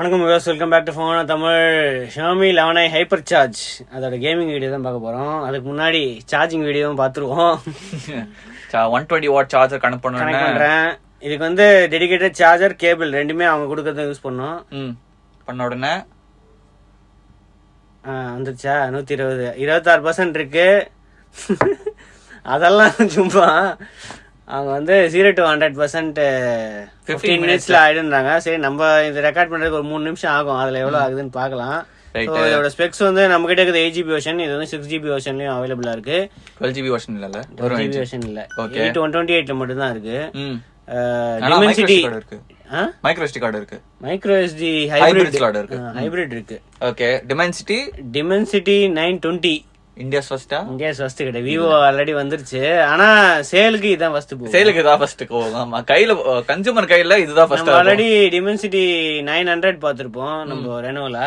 வணக்கம் viewers, welcome back to phone Tamil. Xiaomi 11i HyperCharge அதோட gaming video தான் பார்க்க போகிறோம். அதுக்கு முன்னாடி சார்ஜிங் வீடியோவும் பார்த்துருவோம். 120 வாட் சார்ஜர் கனெக்ட் பண்ணுறேன். இதுக்கு வந்து டெடிகேட்டட் சார்ஜர் கேபிள் ரெண்டுமே அவங்க கொடுக்கறத யூஸ் பண்ணோம். பண்ண உடனே வந்துருச்சா 120 26% இருக்கு. அதெல்லாம் சும்மா அவங்க வந்து 0 to 100% 15 மினிட்ஸ்ல ஆயிடுறாங்க. சரி, நம்ம இது ரெக்கார்ட் பண்றதுக்கு ஒரு 3 நிமிஷம் ஆகும். அதுல எவ்வளவு ஆகுதுன்னு பாக்கலாம். இதோட ஸ்பெக்ஸ் வந்து நம்ம கிட்ட இருக்குது 8GB வெர்ஷன். இது வந்து 6GB வெர்ஷன்லயும் அவைலபிளா இருக்கு. 12GB வெர்ஷன் இல்ல, 12GB வெர்ஷன் இல்ல, 8/128 மட்டும் தான் இருக்கு. Dimensity இருக்கு, மைக்ரோ SD கார்டு இருக்கு, மைக்ரோ SD ஹைபிரிட் கார்டு இருக்கு, ஹைபிரிட் இருக்கு. ஓகே. Dimensity 920 இந்தியாஸ் ஃபர்ஸ்ட் கிட்ட விவோ ஆல்ரெடி வந்துருச்சு. ஆனா சேலுக்கு இதான் ஃபர்ஸ்ட் போகும். சேலுக்கு தான் ஃபர்ஸ்ட் போகும். ஆமா, கையில கன்சூமர் கையில இதுதான் ஃபர்ஸ்ட். ஆல்ரெடி Dimensity 900 பாத்துருப்போம் நம்ம ரெனோல.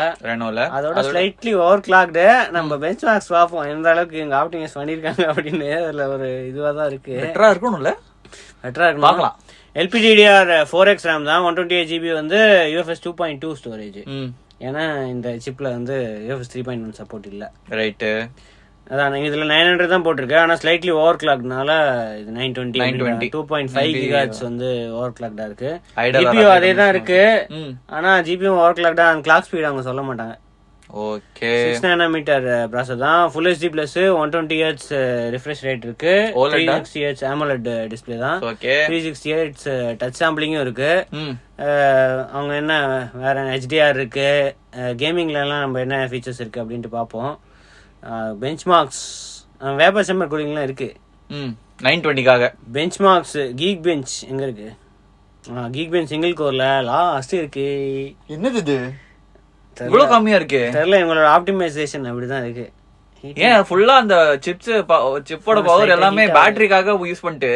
அதோட ஸ்லைட்லி ஓவர் கிளாக்டு. நம்ம பெஞ்ச் மார்க்ஸ் பார்ப்போம் எந்த அளவுக்கு எங்க ஆப்டிமைஸ் பண்ணிருக்காங்க அப்படின்னு. அதுல ஒரு இதுவா தான் இருக்கு. பெட்டரா இருக்கணும்ல, பெட்டரா இருக்கு பார்க்கலாம். LPDDR4X RAM தான். 128GB வந்து UFS 2.2 ஸ்டோரேஜ். ஏன்னா இந்த சிப்ல வந்து UFS 3.1 சப்போர்ட் இல்ல. ரைட்டு. அதான் இதுல 900 தான் போட்டிருக்கு. ஆனா ஸ்லைட்லி ஓவர் கிளாக்னால இது 920 2.5 GHz வந்து ஓவர் கிளாக்டா இருக்கு. ஜிபியூ அதே தான் இருக்கு. ஆனா ஜிபியூ ஓவர் கிளாக்டா அந்த கிளாக் ஸ்பீட் அவங்க சொல்ல மாட்டாங்க. ஓகே. 6 nanometer ப்ராசஸர் தான். Full HD Plus 120Hz refresh rate இருக்கு. 360Hz AMOLED டிஸ்ப்ளே தான். 360Hz டச் சாம்பிளிங்கும் இருக்கு. அவங்க என்ன வேற HDR இருக்கு. கேமிங்ல எல்லாம் நம்ம என்ன ஃபீச்சர்ஸ் இருக்கு அப்படின்ட்டு பார்ப்போம். பெஞ்ச் மார்க்ஸ் வேப்பர் சம்மர் கூலிங்லாம் இருக்கு. 920க்காக பெஞ்ச் மார்க்ஸ் கீக் பெஞ்ச் எங்க இருக்கு? கீக் பெஞ்ச் சிங்கிள் கோர்ல லாஸ்ட் இருக்கு. என்னது இது இவ்வளவு கம்மியா இருக்கு? தெரியல, இவங்களோட ஆப்டிமைசேஷன் அப்படிதான் இருக்கு. ஏன் ஃபுல்லா அந்த சிப்போட பவர் எல்லாமே பேட்டரிக்காக யூஸ் பண்ணிட்டு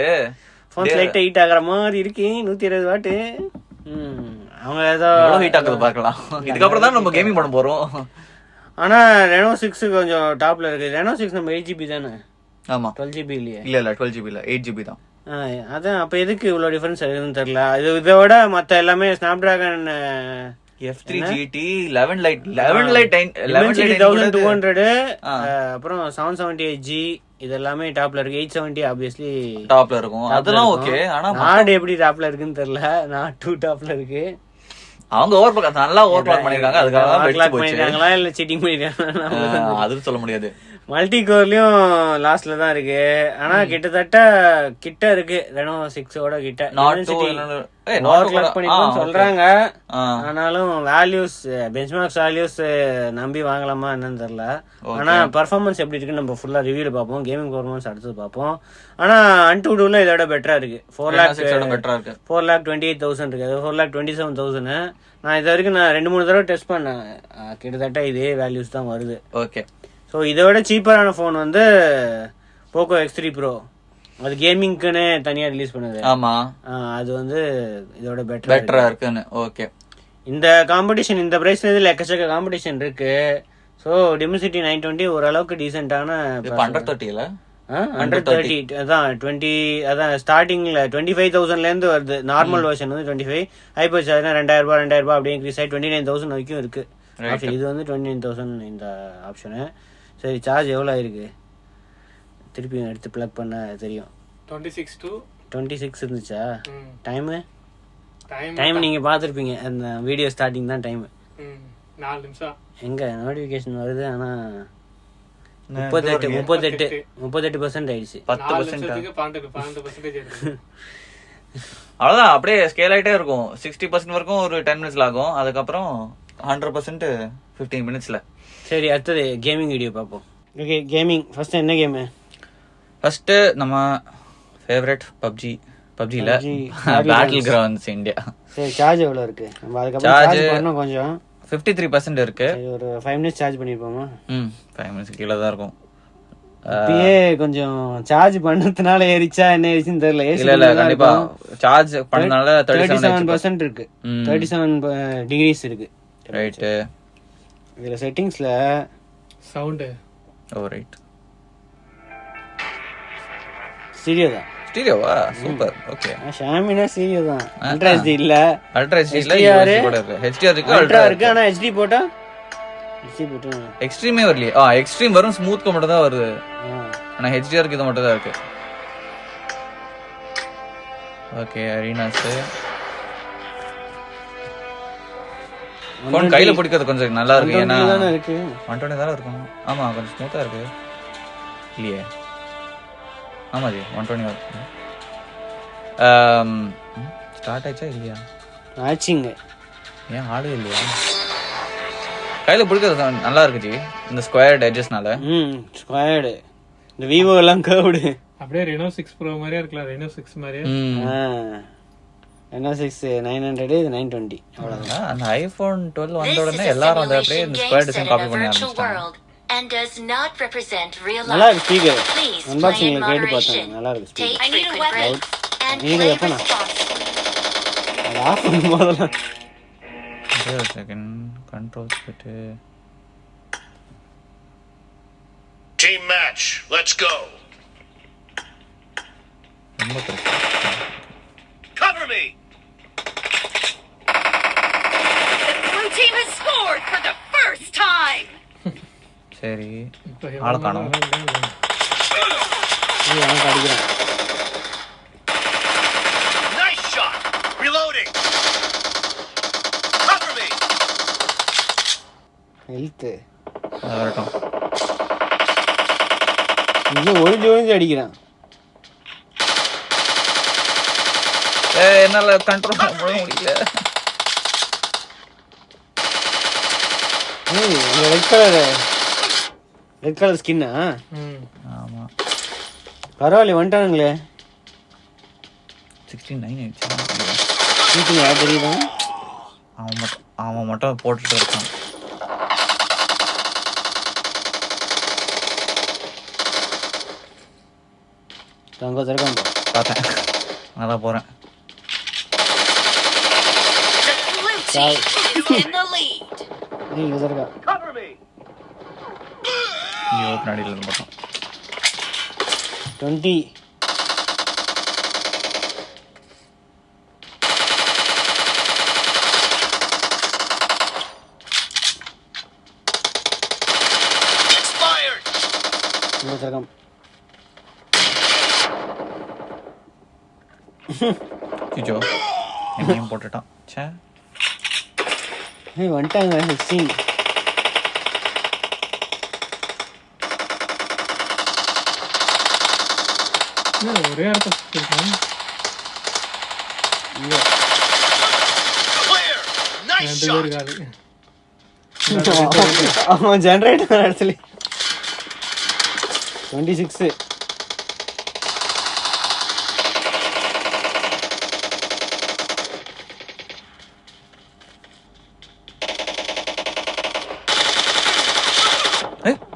ஃபோன் லைட்டா ஹீட் ஆகுற மாதிரி இருக்கு. 120 வாட். அவங்க ஏதோ ஹீட் ஆகுது பார்க்கலாம். இதுக்கப்புறம் தான் நம்ம கேமிங் பண்ண போறோம். ஆனா ரெனோ 6 கொஞ்சம் டாப்ல இருக்கு. ரெனோ 6 நம்ம 8GB தானே? ஆமா, 12GB இல்லையே. இல்ல 12GB இல்ல, 8GB தான். அதான் அப்ப எதுக்கு இவ்வளவு டிஃபரன்ஸ் இருக்குன்னு தெரியல. இதோட மத்த எல்லாமே ஸ்னாப்டிராகன் F3 GT 11 Lite 1200 அப்புறம் 778G இது எல்லாமே டாப்ல இருக்கு. 870 ஆப்வியஸ்லி டாப்ல இருக்கும். அதெல்லாம் ஓகே. ஆனா நாட் எப்படி டாப்ல இருக்குன்னு தெரியல. நாட் 2 டாப்ல இருக்கு. அவங்க நல்லா ஓவர் கிளாக் பண்ணிருக்காங்க. அதுக்காக கிளாக் பண்ணிருக்காங்களா இல்ல சீட்டிங் பண்ணிருக்காங்களா அது சொல்ல முடியாது. மல்டி கோர்லயும் லாஸ்ட்ல தான் இருக்கு. ஆனா கிட்டத்தட்ட கிட்ட இருக்கு ரெனோ 6ஓட கிட்ட. சொல்றாங்க. ஆனாலும் வேல்யூஸ் பெஞ்ச்மார்க்ஸ் வேல்யூஸ் நம்பி வாங்கலாமா என்னன்னு தெரியல. ஆனா பெர்ஃபார்மன்ஸ் எப்படி இருக்குன்னு நம்ம ஃபுல்லா ரிவ்யூல பாப்போம். கேமிங் பெர்ஃபார்மன்ஸ் அடுத்து பாப்போம். ஆனா Antutuல இதோட பெட்டரா இருக்கு. 4,28,000 இருக்கு. அது 4,27,000. நான் இது வரைக்கும் 2-3 தடவை டெஸ்ட் பண்ணேன். கிட்டத்தட்ட இதே வேல்யூஸ் தான் வருது. ஓகே. ஸோ இதோட சீப்பரான ஃபோன் வந்து போக்கோ X3 Pro. அது கேமிங்க்குன்னு தனியா ரிலீஸ் பண்ணுது. ஆமா, அது வந்து இதோட பெட்டரா இருக்குன்னு. ஓகே. இந்த காம்படிஷன் இந்த பிரைஸ்ல இதுல எக்கச்சக்க காம்படிஷன் இருக்கு. ஸோ Dimensity 920 ஓரளவுக்கு டீசென்டான 130 130 அதான் 20 அதான் ஸ்டார்டிங்ல 25,000ல இருந்து வருது. நார்மல் வெர்ஷன் வந்து 25. ஹைப்பர் சார்ஜ் 2,000 அப்படியே இன்க்ரீஸ் ஆகி 29,000 வரைக்கும் இருக்கு. இது வந்து 29,000 இந்த ஆப்ஷனு. சரி, சார்ஜ் எவ்வளோ ஆயிருக்கு திருப்பி எடுத்து பிளக் பண்ண தெரியும். 26 இருந்துச்சா? டைம் நீங்க பாத்துருப்பீங்க. அந்த வீடியோ ஸ்டார்டிங் தான் டைம். 4 நிமிஷம் எங்க நோட்டிபிகேஷன் வருது. ஆனா 38% ஆயிடுச்சு. 10% அவ்வளவுதான். அப்படியே ஸ்கேல் ஆயிட்டே இருக்கும். 60% வரைக்கும் ஒரு 10 மினிட்ஸ்ல ஆகும். அதுக்கப்புறம் 100% 15 மினிட்ஸ்ல. சரி, அடுத்தது கேமிங் வீடியோ பார்ப்போம். ஓகே, கேமிங் ஃபர்ஸ்ட் என்ன கேம்? ஃபர்ஸ்ட் நம்ம ஃபேவரட் பப்ஜில பேட்டில் கிரவுண்ட்ஸ் இந்தியா. சரி, சார்ஜ் எவ்வளவு இருக்கு? நம்ம அதுக்கு சார்ஜ் பண்ணனும். கொஞ்சம் 53% இருக்கு. ஒரு 5 மினிட்ஸ் சார்ஜ் பண்ணிருப்போமா? 5 மினிட்ஸ் கீழ தான் இருக்கும். அப்படியே கொஞ்சம் சார்ஜ் பண்ணதுனால ஏறிச்சா என்ன ஏறிச்சுன்னு தெரியல. இல்ல கண்டிப்பா சார்ஜ் பண்ணனால 37% இருக்கு. 37 டிகிரிஸ் இருக்கு. ரைட். இதுல செட்டிங்ஸ்ல சவுண்ட் ரைட். ஸ்டீரியோ தான். ஸ்டீரியோவா சூப்பர் ஓகே ஷாமினா ஸ்டீரியோ தான் அல்ட்ரா HD இல்ல அல்ட்ரா HD இல்ல UHD கூட இருக்கு HDR இருக்கு அல்ட்ரா இருக்கு ஆனா HD போட்டா எக்ஸ்ட்ரீமே வரலையே எக்ஸ்ட்ரீம் வரும் ஸ்மூத்க்கு மட்டும் தான் வருது ஆனா HDR க்கு இது மட்டும் தான் இருக்கு ஓகே அரீனாஸ் ஃபோன் கையில பிடிக்கிறது கொஞ்சம் நல்லா இருக்கு ஏன்னா 120 தான் இருக்கும் ஆமா கொஞ்சம் ஸ்மூத்தா இருக்கு இல்லையே ஆமா ஜி 120 இருக்கு ஸ்டார்ட் ஆயிச்சா இல்லையா மேட்சிங் ஏன் ஆளே இல்லையா கையில பிடிக்கிறது நல்லா இருக்கு ஜி இந்த ஸ்கொயர்ட் எட்ஜஸ்னால ஸ்கொயர்டு இந்த விவோ எல்லாம் கர்வ்டு அப்படியே ரெனோ 6 ப்ரோ மாதிரியே இருக்கலாம் ரெனோ 6 மாதிரியே ரெனோ 6 900 இது 920 அவ்வளவுதான் அந்த ஐபோன் 12 வந்த உடனே எல்லாரும் அந்த அப்படியே இந்த ஸ்கொயர் டிசைன் காப்பி பண்ணி ஆரம்பிச்சாங்க and does not represent real நல்லா life. இருக்கு ஸ்பீக்கர் Please play அன்பாக்சிங்ல in கேட்டு moderation. பார்த்தேன் நல்லா இருக்கு Take speaker I need a weapon and நீங்க play எப்பனா responsibly. அது ஆஃப் பண்ணும் போதெல்லாம் ஒரு second control set Team match, let's go. ரொம்ப பெருசா Cover me. The blue team has scored for the first time. சரி இப்போ ஆள காணோம் இது எனக்கு அடிக்கிறேன் Nice shot. Reloading. Cover me. Health வரட்டும் இது ஒளிஞ்சு அடிக்கிறான் என்னால கண்ட்ரோல் பண்ண முடியல ரெட் கலர் ஸ்கின்னா ஆமா பரவாயில்ல வந்துட்டானுங்களே 69 ஆயிடுச்சு தெரியுதா அவன் மட்டும் போட்டுட்டு இருக்கான் தங்க திறக்காம பார்த்தேன் அதான் போறேன் The blue team is in the lead. இங்க திறக்கா Cover me. நீ ஓப்பன் அடியில் இருந்து பார்த்தோம் 20 Expired. இங்க திறக்காம சிச்சோ என்னையும் போட்டுட்டான் சே வந்துட்டாங்க 16 ஒரே இடத்த சுத்திருக்கான் Clear. Nice 2 பேர் shot. காலி அவன் ஜெனரேட்டர் இடத்துல 26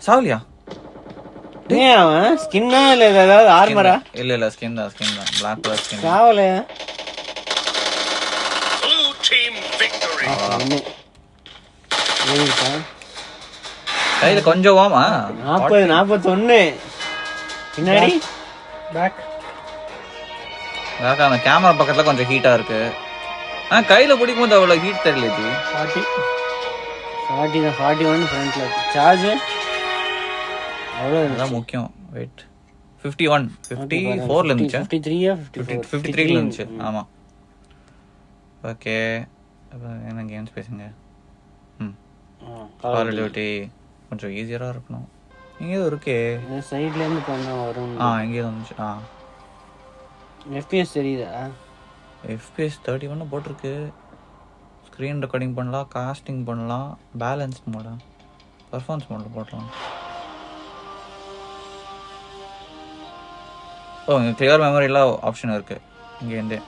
சாவலியா ஏன் அவன் ஸ்கின்னா இல்ல ஏதாவது ஆர்மரா இல்ல ஸ்கின் தான் Black கலர் ஸ்கின் சாவலையா Blue team victory. கையில கொஞ்சம் வாமா 41 பின்னாடி பேக் அந்த கேமரா பக்கத்துல கொஞ்சம் ஹீட்டா இருக்கு கையில பிடிக்கும் போது அவ்வளவு ஹீட் தெரியல ஜி 40 தான் 41 ஃப்ரண்ட்ல சார்ஜ் அவ்வளவு அதான் முக்கியம் வெயிட் 51 54 ல இருந்துச்சு 53 ல இருந்துச்சு ஆமா ஓகே என்ன கேம்ஸ் பேசுங்க கால் ஆஃப் டியூட்டி கொஞ்சம் ஈஸியரா இருக்கணும் இங்க ஏதோ இருக்கே சைடுல இருந்து பண்ணா வரும் இங்க வந்துச்சு FPS தெரியுதா FPS 31 போட்டிருக்கு ஸ்க்ரீன் ரெக்கார்டிங் பண்ணலாம் காஸ்டிங் பண்ணலாம் பேலன்ஸ் மோடா பர்ஃபார்மன்ஸ் மோட்ல போடலாம் இங்க கிளியர் மெமரிலாம் ஆப்ஷன் இருக்கு இங்க இருந்து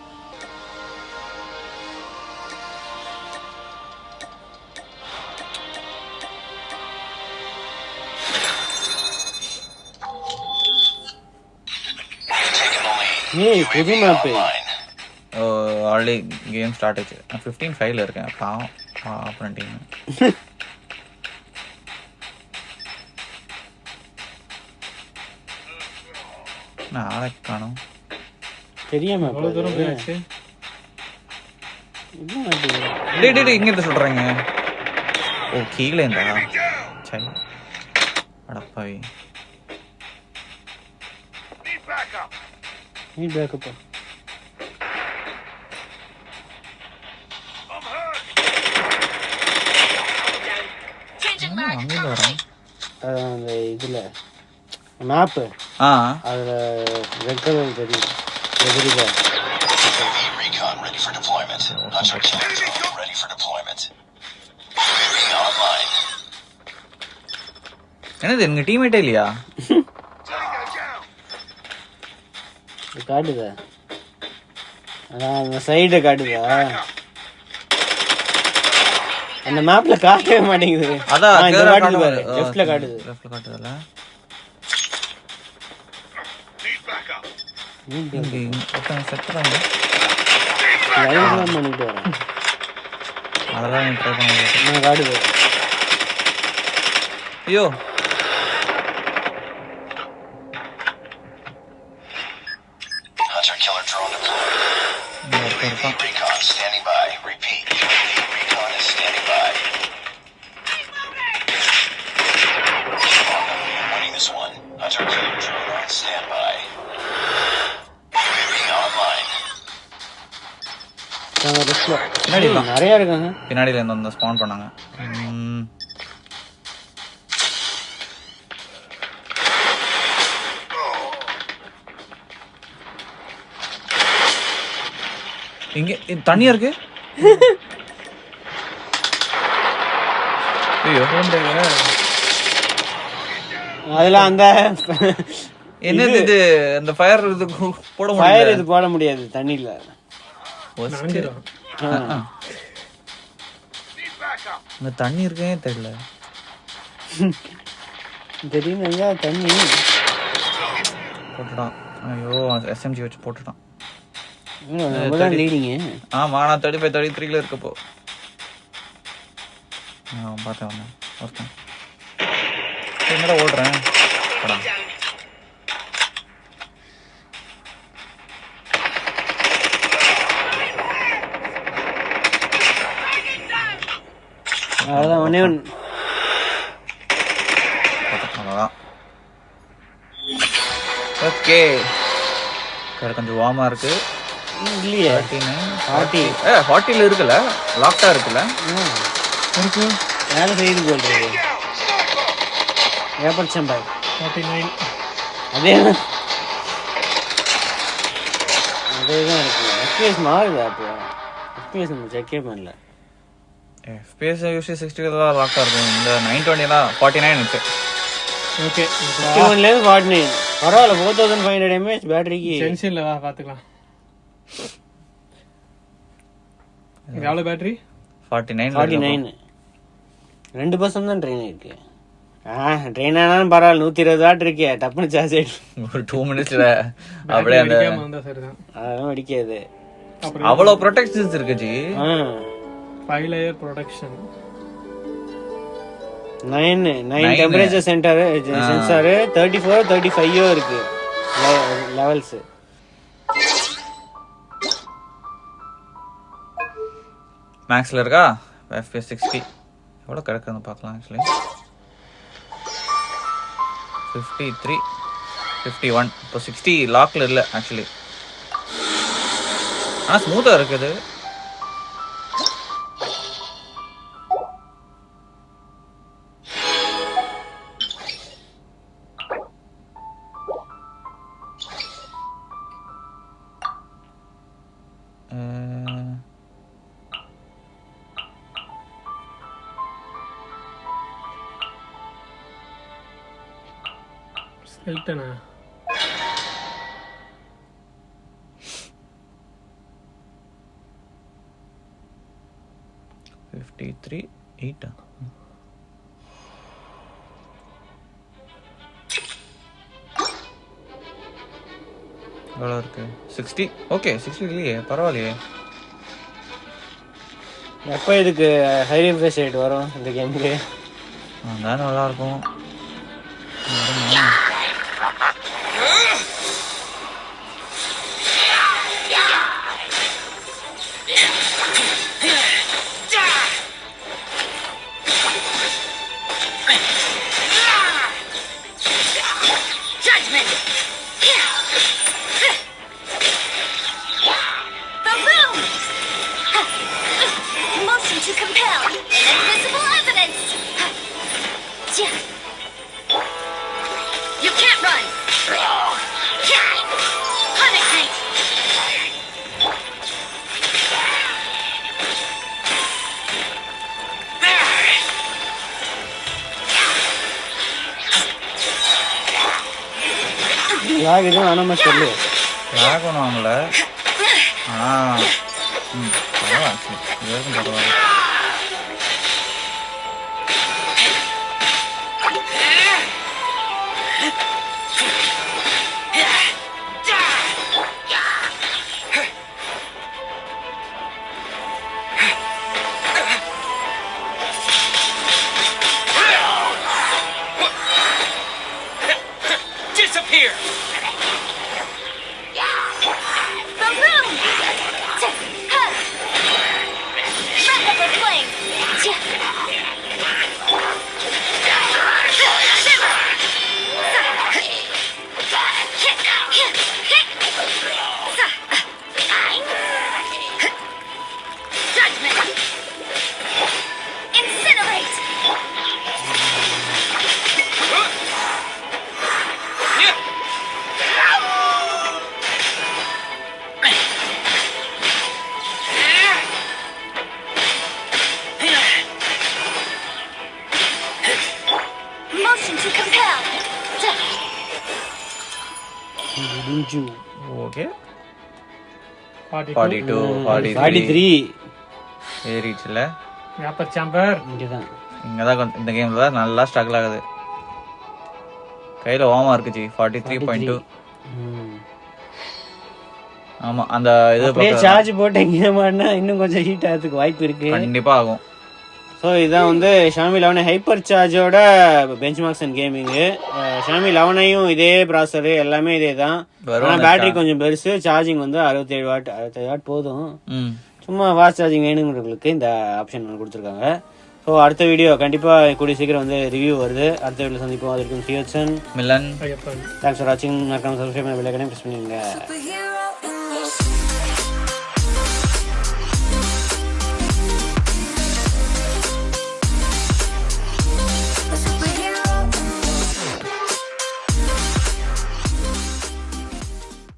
புது மேப்பு ஆல்ரெடி கேம் ஸ்டார்ட் ஆச்சு நான் 15-5 இருக்கேன் பாவம் அப்புறம் டீம் நான் ஆளை காணோம் தெரியாம அவ்வளோ தூரம் போயாச்சு. டேய் இங்க இருந்து சொல்றாங்க. ஓ கீழே இருந்தா சரி அடப்பாவி. நீ பேக்கப் அங்கே வரேன். அந்த இதுல மேப்பு அதுல ரெட் கலர் தெரியும். எதிரில Recon ready for deployment. Hunter killer drone ready for deployment. UAV online. என்னது எங்க டீம்மேட்டே இல்லையா? காட்டுதா? அதான் அந்த சைடு காட்டுதா? அந்த மேப்ல காட்டவே மாட்டேங்குது. அதான் இந்த காட்டுது பாரு. லெஃப்ட்ல காட்டுது. லெஃப்ட்ல காட்டுதல. இங்க ஒருத்தன் செத்துறாங்க. லைவ்லாம் பண்ணிட்டு வரேன். அதெல்லாம் நீ ட்ரை பண்ணு. நான் காட்டுது. ஐயோ Hunter killer drone deployed. UAV recon standing by. Repeat. UAV recon is standing by. Winning this one. Hunter killer drone on standby. UAV online. பின்னாடி இருக்கான். நிறைய இருக்காங்க. பின்னாடில இருந்து வந்து ஸ்பான் பண்ணாங்க. இங்க தண்ணியா இருக்கு. ஐயோ அதுல அந்த என்னது இது அந்த ஃபயர் இது போட ஃபயர் முடியல. இது போட முடியாது தண்ணில. நாஞ்சிரும். இந்த தண்ணி இருக்கே தெரியல. தெரியுங்க தண்ணி போட்டுட்டான். ஐயோ எஸ்எம்ஜி வச்சு போட்டுட்டான். லீடிங். ஆமா நான் 35-33ல இருக்கப்போ பார்த்தேன் ஒன்று ஒருத்தன் என்னடா ஓடுறேன். அதான் ஒன்னே ஒன்று. அவ்வளோதான். ஓகே கொஞ்சம் வார்மாக இருக்கு. இல்லையே 40ல இருக்குல்ல, லாக்டா இருக்குல்ல. இருக்கு வேலை செய்து போல்றது. ஏப்பட்சம் பாய் 49. அதேதான் இருக்கு. எஃபிஎஸ் மாறுது. அப்போ எஃபிஎஸ் நம்ம செக்கே பண்ணல. FPS யூஸ்வலி 60 தான் லாக்டா இருக்கும். இந்த 920 49 இருக்கு. ஓகே 51லேருந்து 49. பரவாயில்ல. 4500 mAh பேட்டரிக்கு டென்ஷன்ல வா பார்த்துக்கலாம். எவ்வளோ பேட்டரி? 49 2% தான் ட்ரெயின் இருக்கு. ட்ரெயின் ஆனாலும் பரவாயில்ல. 120 வாட் இருக்கே, டப்புனு சார்ஜ் ஆயிடும். ஒரு 2 மினிட்ஸ்ல அப்படியே அந்த சரிதான். அதெல்லாம் அடிக்காது. அவ்வளவு ப்ரொடெக்ஷன்ஸ் இருக்கு G. 5 layer protection. 9 temperature sensor 34 35 இருக்கு லெவல்ஸ். மேக்ஸ்ல இருக்கா FPS 60 எவ்வளோ கிடக்குன்னு பார்க்கலாம். ஆக்சுவலி 53 51 இப்போ 60 லாக்ல இல்லை ஆக்சுவலி. ஆனால் ஸ்மூத்தாக இருக்குது. Elton 53 8 எவ்வளோ இருக்கு 60. ஓகே 60 இல்லையே, பரவாயில்லையே. எப்போ இதுக்கு ஹை ரிஃப்ரெஷ் ரேட் வரும் இந்த கேமுக்கு? அதான் நல்லா இருக்கும். Judgment. Boom! Motion to compel. Invisible evidence. You can't run. Punishment. Lock எதுவும் ஆனாம சொல்லு. லாக் ஒன்றும் வாங்கல. ஆனால் பரவாயில்ல, இது வரைக்கும் பரவாயில்ல. Disappear! Boom! Wrap up the flame. Judgment. Incinerate. Motion to compel. முடிஞ்சு. ஓகே 42. 42 43 43 ஏறிச்சுல. அப்பர் சாம்பர் இங்கதான். இங்கே தான் இந்த கேமில் தான் நல்லா ஸ்ட்ரகிள் ஆகுது. கையில் ஓமா இருக்குச்சு 43.2. ஆமாம், அந்த இது அப்படியே சார்ஜ் போட்டு எங்கே மாட்டினா இன்னும் கொஞ்சம் ஹீட் ஆகிறதுக்கு வாய்ப்பு இருக்கு. கண்டிப்பாக ஆகும். ஸோ இதான் வந்து Xiaomi 11 ஹைப்பர் சார்ஜோட பெஞ்ச்மார்க்ஸ் அண்ட் கேமிங்கு. Xiaomi 11ஐயும் இதே ப்ராசரு எல்லாமே இதே தான். ஆனால் பேட்டரி கொஞ்சம் பெருசு, சார்ஜிங் வந்து 67 வாட் போதும். சும்மா ஃபாஸ்ட் சார்ஜிங் வேணுங்கிறவங்களுக்கு இந்த ஆப்ஷன் கொடுத்துருக்காங்க. ஸோ அடுத்த வீடியோ கண்டிப்பாக கூடிய சீக்கிரம் வந்து ரிவ்யூ வருது. அடுத்த வீடியோ சந்திப்போம். அது இருக்கும் சியோசன் மிலன். ஐயப்பன். தேங்க்ஸ் ஃபார் வாட்சிங். மறக்காம சப்ஸ்கிரைப் பண்ண பெல் ஐகானை பிரஸ் பண்ணிடுங்க.